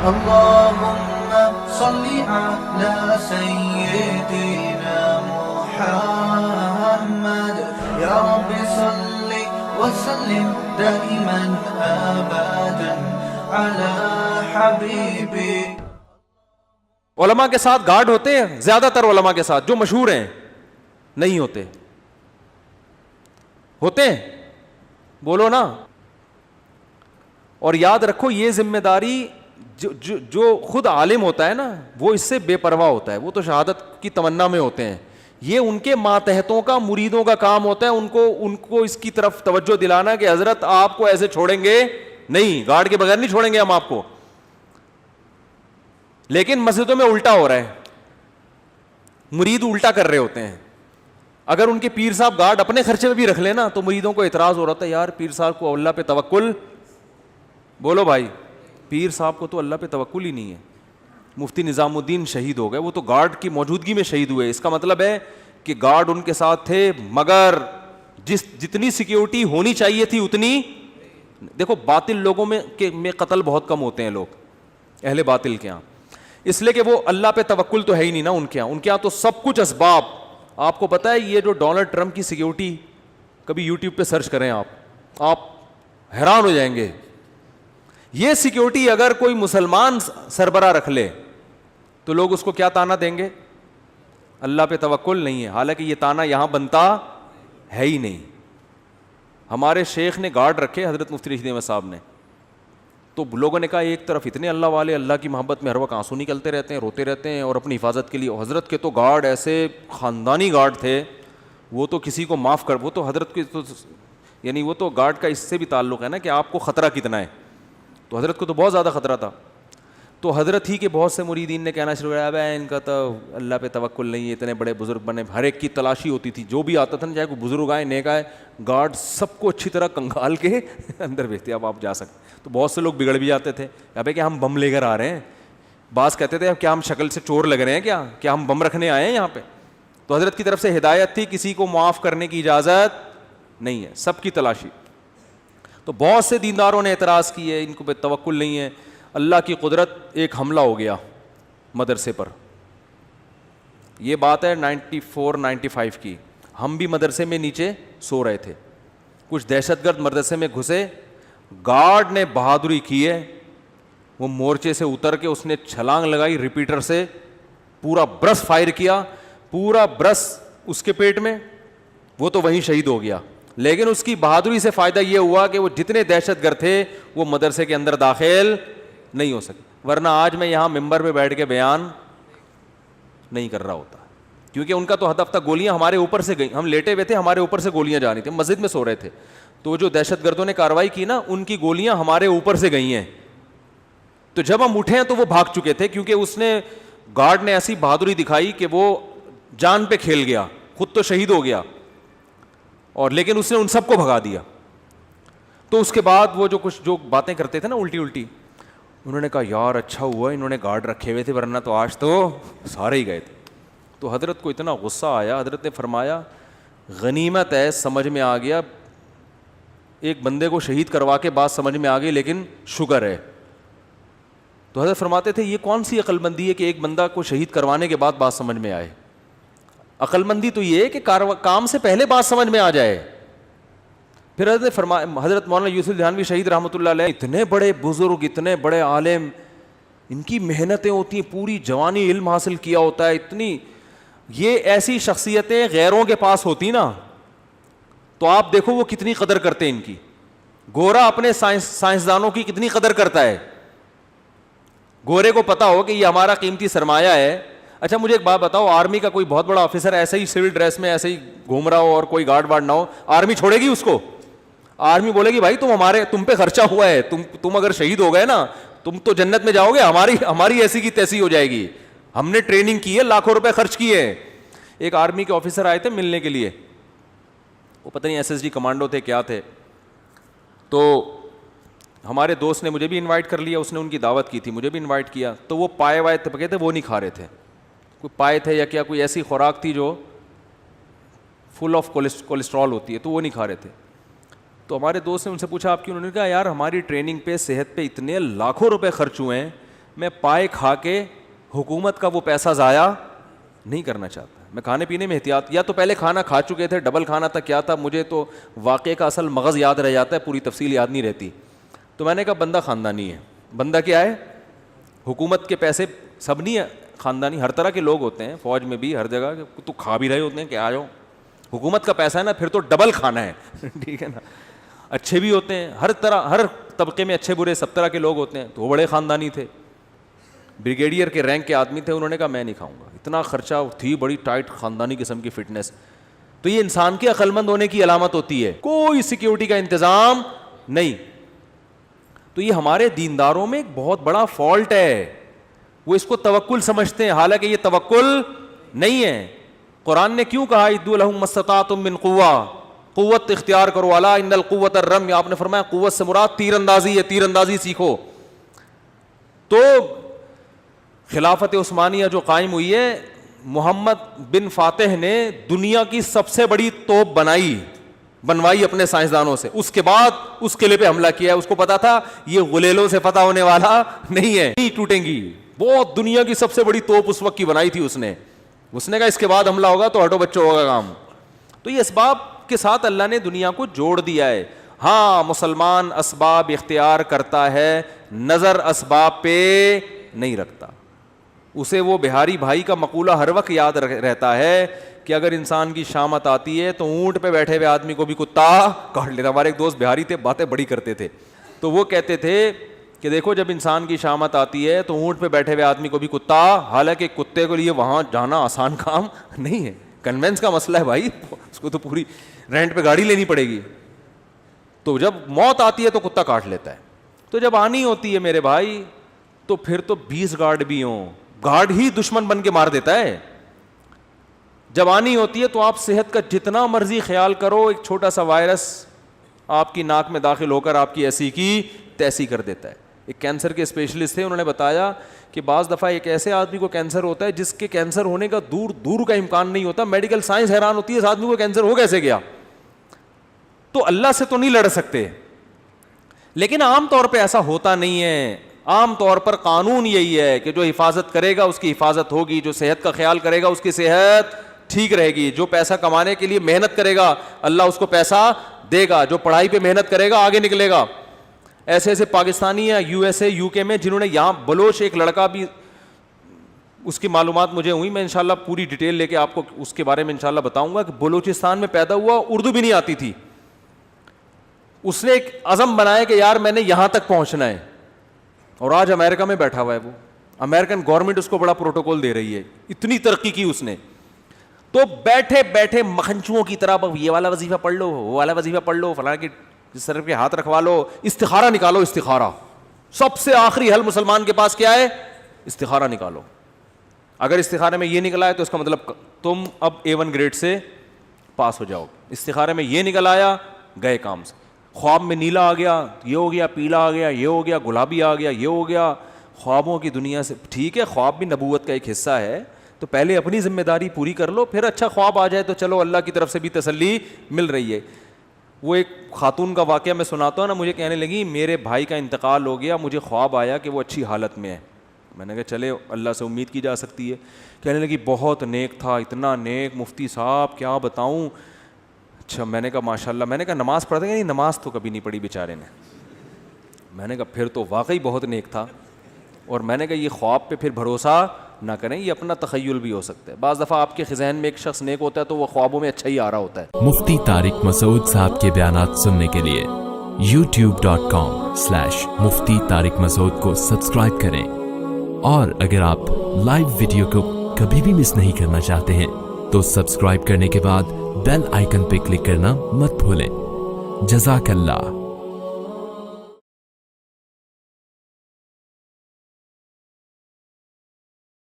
اللهم صل على سيدنا محمد يا رب صل وسلم دائما ابدا على حبيبك. علماء کے ساتھ گارڈ ہوتے ہیں, زیادہ تر علماء کے ساتھ جو مشہور ہیں نہیں ہوتے. ہوتے ہیں؟ بولو نا. اور یاد رکھو یہ ذمہ داری جو خود عالم ہوتا ہے نا وہ اس سے بے پرواہ ہوتا ہے, وہ تو شہادت کی تمنا میں ہوتے ہیں. یہ ان کے ماتحتوں کا مریدوں کا کام ہوتا ہے ان کو اس کی طرف توجہ دلانا کہ حضرت آپ کو ایسے چھوڑیں گے نہیں, گارڈ کے بغیر نہیں چھوڑیں گے ہم آپ کو. لیکن مسجدوں میں الٹا ہو رہا ہے, مرید الٹا کر رہے ہوتے ہیں. اگر ان کے پیر صاحب گارڈ اپنے خرچے میں بھی رکھ لینا تو مریدوں کو اعتراض ہو رہا تھا, یار پیر صاحب کو اللہ پہ توکل, بولو بھائی پیر صاحب کو تو اللہ پہ توکل ہی نہیں ہے. مفتی نظام الدین شہید ہو گئے, وہ تو گارڈ کی موجودگی میں شہید ہوئے. اس کا مطلب ہے کہ گارڈ ان کے ساتھ تھے مگر جتنی سیکیورٹی ہونی چاہیے تھی اتنی. دیکھو باطل لوگوں میں قتل بہت کم ہوتے ہیں لوگ اہل باطل کے یہاں, اس لیے کہ وہ اللہ پہ توکل تو ہے ہی نہیں نا ان کے یہاں تو سب کچھ اسباب. آپ کو پتہ ہے یہ جو ڈونلڈ ٹرمپ کی سیکیورٹی, کبھی یوٹیوب پہ سرچ کریں آپ حیران ہو جائیں گے. یہ سیکیورٹی اگر کوئی مسلمان سربراہ رکھ لے تو لوگ اس کو کیا تانا دیں گے؟ اللہ پہ توکل نہیں ہے. حالانکہ یہ تانا یہاں بنتا ہے ہی نہیں. ہمارے شیخ نے گارڈ رکھے حضرت مفتی رشید احمد صاحب نے, تو لوگوں نے کہا ایک طرف اتنے اللہ والے اللہ کی محبت میں ہر وقت آنسو نکلتے رہتے ہیں, روتے رہتے ہیں اور اپنی حفاظت کے لیے. حضرت کے تو گارڈ ایسے خاندانی گارڈ تھے, وہ تو کسی کو معاف کر, وہ تو حضرت کے تو یعنی وہ تو گارڈ کا اس سے بھی تعلق ہے نا کہ آپ کو خطرہ کتنا ہے. تو حضرت کو تو بہت زیادہ خطرہ تھا. تو حضرت ہی کے بہت سے مریدین نے کہنا شروع کیا, ابے ان کا تو اللہ پہ توکل نہیں ہے, اتنے بڑے بزرگ بنے. ہر ایک کی تلاشی ہوتی تھی, جو بھی آتا تھا نا چاہے کوئی بزرگ آئے نیک آئے, گارڈ سب کو اچھی طرح کنگال کے اندر بھیجتے اب آپ جا سکتے. تو بہت سے لوگ بگڑ بھی جاتے تھے, ابے کہ ہم بم لے کر آ رہے ہیں. بعض کہتے تھے اب کیا ہم شکل سے چور لگ رہے ہیں, کیا ہم بم رکھنے آئے ہیں یہاں پہ. تو حضرت کی طرف سے ہدایت تھی کسی کو معاف کرنے کی اجازت نہیں ہے, سب کی تلاشی. تو بہت سے دینداروں نے اعتراض کیے ان کو پہ توکل نہیں ہے. اللہ کی قدرت, ایک حملہ ہو گیا مدرسے پر. یہ بات ہے 94-95 کی. ہم بھی مدرسے میں نیچے سو رہے تھے, کچھ دہشت گرد مدرسے میں گھسے. گارڈ نے بہادری کی ہے, وہ مورچے سے اتر کے اس نے چھلانگ لگائی, ریپیٹر سے پورا برس فائر کیا, پورا برس اس کے پیٹ میں, وہ تو وہیں شہید ہو گیا. لیکن اس کی بہادری سے فائدہ یہ ہوا کہ وہ جتنے دہشت گرد تھے وہ مدرسے کے اندر داخل نہیں ہو سکے. ورنہ آج میں یہاں ممبر پہ بیٹھ کے بیان نہیں کر رہا ہوتا, کیونکہ ان کا تو ہدف تھا گولیاں ہمارے اوپر سے گئیں, ہم لیٹے ہوئے تھے ہمارے اوپر سے گولیاں جا رہی تھیں, مسجد میں سو رہے تھے. تو جو دہشت گردوں نے کارروائی کی نا ان کی گولیاں ہمارے اوپر سے گئی ہیں. تو جب ہم اٹھے ہیں تو وہ بھاگ چکے تھے, کیونکہ اس نے گارڈ نے ایسی بہادری دکھائی کہ وہ جان پہ کھیل گیا, خود تو شہید ہو گیا اور لیکن اس نے ان سب کو بھگا دیا. تو اس کے بعد وہ جو باتیں کرتے تھے نا الٹی, انہوں نے کہا یار اچھا ہوا انہوں نے گارڈ رکھے ہوئے تھے ورنہ تو آج تو سارے ہی گئے تھے. تو حضرت کو اتنا غصہ آیا, حضرت نے فرمایا غنیمت ہے, سمجھ میں آ گیا, ایک بندے کو شہید کروا کے بات سمجھ میں آ گئی لیکن شکر ہے. تو حضرت فرماتے تھے یہ کون سی عقل مندی ہے کہ ایک بندہ کو شہید کروانے کے بعد بات سمجھ میں آئے. عقل مندی تو یہ ہے کہ کام سے پہلے بات سمجھ میں آ جائے. پھر حضرت نے فرمایا, حضرت مولانا یوسف دھیانوی شہید رحمۃ اللہ علیہ, اتنے بڑے بزرگ اتنے بڑے عالم, ان کی محنتیں ہوتی ہیں, پوری جوانی علم حاصل کیا ہوتا ہے, اتنی یہ ایسی شخصیتیں غیروں کے پاس ہوتی نا تو آپ دیکھو وہ کتنی قدر کرتے ہیں ان کی. گورا اپنے سائنسدانوں کی کتنی قدر کرتا ہے, گورے کو پتا ہو کہ یہ ہمارا قیمتی سرمایہ ہے. اچھا مجھے ایک بات بتاؤ, آرمی کا کوئی بہت بڑا آفیسر ایسے ہی سول ڈریس میں ایسے ہی گھوم رہا ہو اور کوئی گارڈ وارڈ نہ ہو, آرمی چھوڑے گی اس کو؟ آرمی بولے گی بھائی تم پہ خرچہ ہوا ہے, تم اگر شہید ہو گئے نا تم تو جنت میں جاؤ گے, ہماری ایسی کی تیسی ہو جائے گی, ہم نے ٹریننگ کی ہے, لاکھوں روپے خرچ کیے ہیں. ایک آرمی کے آفیسر آئے تھے ملنے کے لیے, وہ پتہ نہیں SSG کمانڈو تھے کیا تھے. تو ہمارے دوست نے مجھے بھی انوائٹ کر لیا, اس نے ان کی دعوت کی تھی, مجھے بھی انوائٹ کیا. تو وہ پائے وائے پکے تھے وہ نہیں کھا رہے تھے, کوئی پائے تھے یا کیا کوئی ایسی خوراک تھی جو فل آف کولیسٹرول ہوتی ہے, تو وہ نہیں کھا رہے تھے. تو ہمارے دوست نے ان سے پوچھا آپ کیوں؟ انہوں نے کہا یار ہماری ٹریننگ پہ صحت پہ اتنے لاکھوں روپے خرچ ہوئے ہیں میں پائے کھا کے حکومت کا وہ پیسہ ضائع نہیں کرنا چاہتا. میں کھانے پینے میں احتیاط, یا تو پہلے کھانا کھا چکے تھے, ڈبل کھانا تھا, کیا تھا, مجھے تو واقعے کا اصل مغز یاد رہ جاتا ہے, پوری تفصیل یاد نہیں رہتی. تو میں نے کہا بندہ خاندانی ہے. بندہ کیا ہے؟ حکومت کے پیسے سب نہیں ہے خاندانی, ہر طرح کے لوگ ہوتے ہیں, فوج میں بھی, ہر جگہ تو کھا بھی رہے ہوتے ہیں کہ آ جاؤ, حکومت کا پیسہ ہے نا, پھر تو ڈبل کھانا ہے. ٹھیک ہے نا. اچھے بھی ہوتے ہیں, ہر طرح, ہر طبقے میں اچھے برے سب طرح کے لوگ ہوتے ہیں. تو وہ بڑے خاندانی تھے, بریگیڈیئر کے رینک کے آدمی تھے. انہوں نے کہا میں نہیں کھاؤں گا, اتنا خرچہ تھی, بڑی ٹائٹ خاندانی قسم کی فٹنس. تو یہ انسان کے عقل مند ہونے کی علامت ہوتی ہے, کوئی سیکیورٹی کا انتظام نہیں. تو یہ ہمارے دینداروں میں ایک بہت بڑا فالٹ ہے, وہ اس کو توکل سمجھتے ہیں, حالانکہ یہ توکل نہیں ہے. قرآن نے کیوں کہا ادوا لہم ما استطعتم من قوہ, قوت اختیار کرو, الا ان القوۃ الرمی, آپ نے فرمایا قوت سے مراد تیر اندازی ہے, تیر اندازی سیکھو. تو خلافت عثمانیہ جو قائم ہوئی ہے, محمد بن فاتح نے دنیا کی سب سے بڑی توپ بنوائی اپنے سائنسدانوں سے. اس کے بعد اس قلعے پہ حملہ کیا ہے. اس کو پتا تھا یہ غلیلوں سے فتح ہونے والا نہیں ہے, نہیں ٹوٹیں گی. بہت دنیا کی سب سے بڑی توپ اس وقت کی بنائی تھی اس نے کہا اس کے بعد حملہ ہوگا تو ہٹو بچوں ہوگا کام. تو یہ اسباب کے ساتھ اللہ نے دنیا کو جوڑ دیا ہے. ہاں مسلمان اسباب اختیار کرتا ہے, نظر اسباب پہ نہیں رکھتا. اسے وہ بہاری بھائی کا مقولہ ہر وقت یاد رہتا ہے کہ اگر انسان کی شامت آتی ہے تو اونٹ پہ بیٹھے ہوئے آدمی کو بھی کتا کاٹ لیتا. ہمارے ایک دوست بہاری تھے, باتیں بڑی کرتے تھے, تو وہ کہتے تھے کہ دیکھو جب انسان کی شامت آتی ہے تو اونٹ پہ بیٹھے ہوئے آدمی کو بھی کتا, حالانکہ کتے کے لیے وہاں جانا آسان کام نہیں ہے, کنوینس کا مسئلہ ہے بھائی, اس کو تو پوری رینٹ پہ گاڑی لینی پڑے گی. تو جب موت آتی ہے تو کتا کاٹ لیتا ہے. تو جب آنی ہوتی ہے میرے بھائی تو پھر تو 20 گارڈ بھی ہوں, گارڈ ہی دشمن بن کے مار دیتا ہے. جب آنی ہوتی ہے تو آپ صحت کا جتنا مرضی خیال کرو, ایک چھوٹا سا وائرس آپ کی ناک میں داخل ہو کر آپ کی ایسی کی تیسی کر دیتا ہے. ایک کینسر کے اسپیشلسٹ تھے, انہوں نے بتایا کہ بعض دفعہ ایک ایسے آدمی کو کینسر ہوتا ہے جس کے کینسر ہونے کا دور دور کا امکان نہیں ہوتا. میڈیکل سائنس حیران ہوتی ہے اس آدمی کو کینسر ہو کیسے گیا. تو اللہ سے تو نہیں لڑ سکتے, لیکن عام طور پہ ایسا ہوتا نہیں ہے. عام طور پر قانون یہی ہے کہ جو حفاظت کرے گا اس کی حفاظت ہوگی, جو صحت کا خیال کرے گا اس کی صحت ٹھیک رہے گی, جو پیسہ کمانے کے لیے محنت کرے گا اللہ اس کو پیسہ دے گا, جو پڑھائی پہ محنت کرے گا آگے نکلے گا. ایسے ایسے پاکستانی یا USA UK میں جنہوں نے, یہاں بلوچ ایک لڑکا بھی, اس کی معلومات مجھے ہوئی, میں انشاءاللہ پوری ڈیٹیل لے کے آپ کو اس کے بارے میں انشاءاللہ بتاؤں گا, کہ بلوچستان میں پیدا ہوا, اردو بھی نہیں آتی تھی. اس نے ایک عزم بنایا کہ یار میں نے یہاں تک پہنچنا ہے, اور آج امریکہ میں بیٹھا ہوا ہے. وہ امریکن گورنمنٹ اس کو بڑا پروٹوکول دے رہی ہے, اتنی ترقی کی اس نے. تو بیٹھے بیٹھے مکھنچوؤں کی طرح یہ والا وظیفہ پڑھ لو, وہ والا وظیفہ پڑھ لو, فلاں کی سر پہ ہاتھ رکھوا لو, استخارہ نکالو. استخارہ سب سے آخری حل مسلمان کے پاس کیا ہے؟ استخارہ نکالو. اگر استخارے میں یہ نکلا ہے تو اس کا مطلب تم اب A1 گریڈ سے پاس ہو جاؤ. استخارے میں یہ نکل آیا, گئے کام سے. خواب میں نیلا آ گیا, یہ ہو گیا, پیلا آ گیا, یہ ہو گیا, گلابی آ گیا, یہ ہو گیا. خوابوں کی دنیا سے ٹھیک ہے, خواب بھی نبوت کا ایک حصہ ہے, تو پہلے اپنی ذمہ داری پوری کر لو, پھر اچھا خواب آ جائے تو چلو اللہ کی طرف سے بھی تسلی مل رہی ہے. وہ ایک خاتون کا واقعہ میں سناتا ہوں نا, مجھے کہنے لگی میرے بھائی کا انتقال ہو گیا, مجھے خواب آیا کہ وہ اچھی حالت میں ہے. میں نے کہا چلے اللہ سے امید کی جا سکتی ہے. کہنے لگی بہت نیک تھا, اتنا نیک مفتی صاحب کیا بتاؤں. اچھا, میں نے کہا ماشاء اللہ. میں نے کہا نماز پڑھتے ہیں؟ نہیں, نماز تو کبھی نہیں پڑھی بیچارے نے. میں نے کہا پھر تو واقعی بہت نیک تھا. اور میں نے کہا یہ خواب پہ پھر بھروسہ نہ کریں, یہ اپنا تخیل بھی ہو سکتا ہے. بعض دفعہ آپ کے ذہن میں ایک شخص نیک ہوتا ہے تو وہ خوابوں میں اچھا ہی آ رہا ہوتا ہے. مفتی طارق مسعود صاحب کے بیانات سننے کے لیے youtube.com/مفتی طارق مسعود کو سبسکرائب کریں, اور اگر آپ لائیو ویڈیو کو کبھی بھی مس نہیں کرنا چاہتے ہیں تو سبسکرائب کرنے کے بعد بیل آئیکن پہ کلک کرنا مت بھولیں. جزاک اللہ.